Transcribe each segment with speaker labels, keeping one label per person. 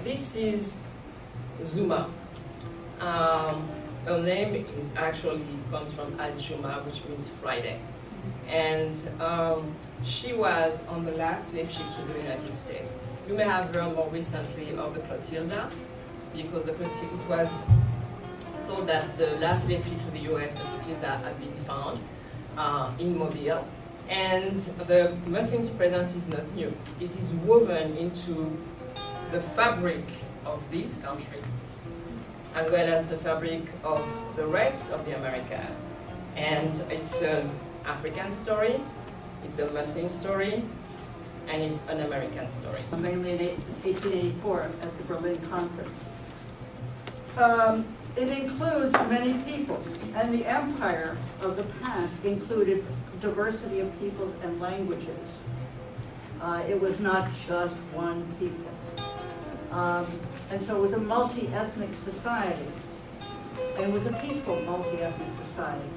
Speaker 1: this is Zuma. Her name is actually comes from Al-Juma, which means Friday. And she was on the last slave ship to the United States. You may have heard more recently of the Clotilda, because it was thought that the last slave ship to the US, the Clotilda, had been found in Mobile. And the Muslim's presence is not new. It is woven into the fabric of this country, as well as the fabric of the rest of the Americas. And it's an African story, it's a Muslim story, and it's an American story.
Speaker 2: Mainly in 1884 at the Berlin Conference. It includes many peoples, and the empire of the past included diversity of peoples and languages. It was not just one people. And so it was a multi-ethnic society. And it was a peaceful multi-ethnic society.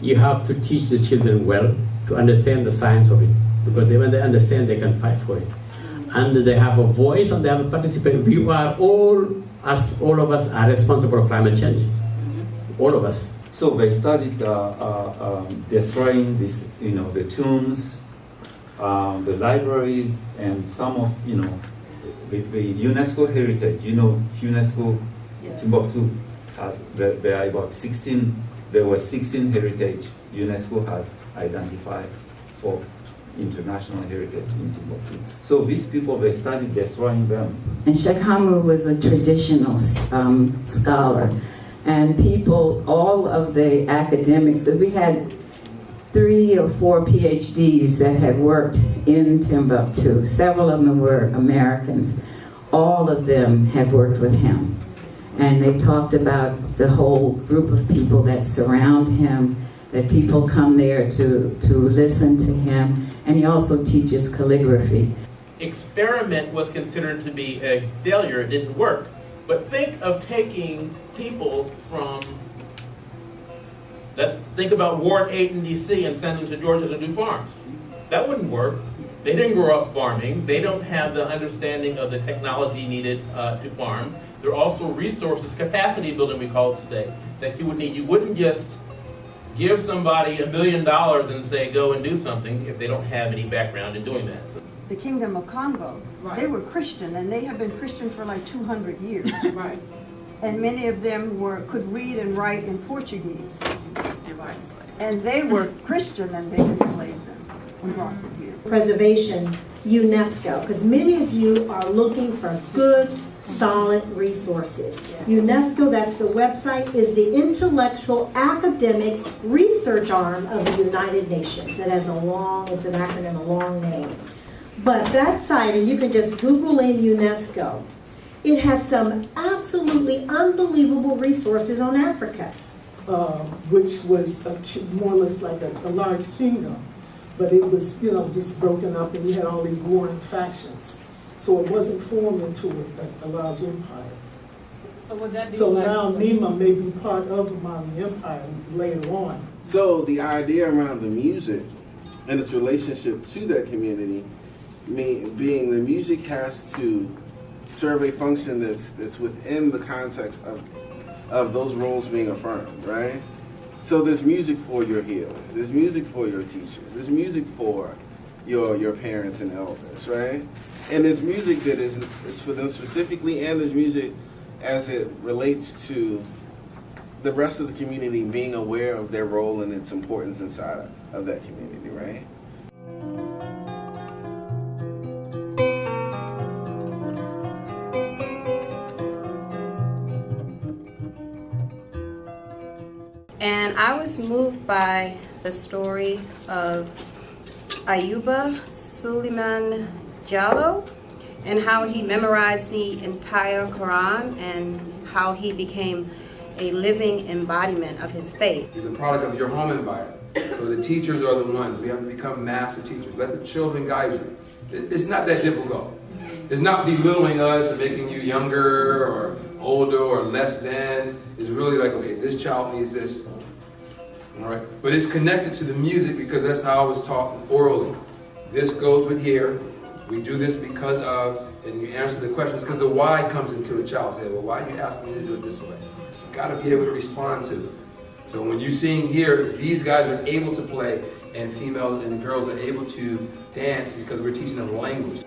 Speaker 3: You have to teach the children well to understand the science of it, because when they understand, they can fight for it, and they have a voice and they have a participation. We are all of us are responsible for climate change, all of us.
Speaker 4: So they started destroying this, the tombs, the libraries, and some of the UNESCO heritage. UNESCO Timbuktu has there are about 16. There were 16 heritage UNESCO has identified for international heritage in Timbuktu. So these people, they started destroying them.
Speaker 5: And Sheikh Hamu was a traditional scholar. And people, all of the academics, we had 3 or 4 PhDs that had worked in Timbuktu. Several of them were Americans. All of them had worked with him. And they talked about the whole group of people that surround him, that people come there to listen to him, and he also teaches calligraphy.
Speaker 6: Experiment was considered to be a failure, it didn't work. But think of taking people from, think about Ward 8 in DC and send them to Georgia to do farms. That wouldn't work. They didn't grow up farming. They don't have the understanding of the technology needed to farm. There are also resources, capacity building we call it today, that you would need. You wouldn't just give somebody $1 million and say, go and do something if they don't have any background in doing that.
Speaker 7: The Kingdom of Congo, They were Christian, and they have been Christian for like 200 years.
Speaker 1: Right.
Speaker 7: And many of them could read and write in Portuguese. And they were Christian, and they enslaved them and brought them here.
Speaker 8: Preservation, UNESCO, because many of you are looking for good, solid resources. UNESCO, that's the website, is the intellectual academic research arm of the United Nations. It has it's an acronym, a long name. But that site, and you can just Google in UNESCO, it has some absolutely unbelievable resources on Africa.
Speaker 9: Which was more or less like a large kingdom. But it was, just broken up, and you had all these warring factions. So it wasn't formed into a large empire.
Speaker 1: So would that be
Speaker 9: now Nima may be part of the Mali Empire later on.
Speaker 10: So the idea around the music and its relationship to that community, being the music has to serve a function that's within the context of those roles being affirmed, right? So there's music for your healers, there's music for your teachers, there's music for your parents and elders, right? And there's music that is for them specifically, and there's music as it relates to the rest of the community being aware of their role and its importance inside of that community, right?
Speaker 11: And I was moved by the story of Ayuba Suleiman jello, and how he memorized the entire Quran, and how he became a living embodiment of his faith.
Speaker 12: You're the product of your home environment. So the teachers are the ones. We have to become master teachers. Let the children guide you. It's not that difficult. It's not belittling us and making you younger or older or less than. It's really like, okay, this child needs this. All right? But it's connected to the music because that's how I was taught orally. This goes with here. We do this because of, and you answer the questions because the why comes into a child. Say, well, why are you asking me to do it this way? You got to be able to respond to it. So when you sing here, these guys are able to play, and females and girls are able to dance because we're teaching them language.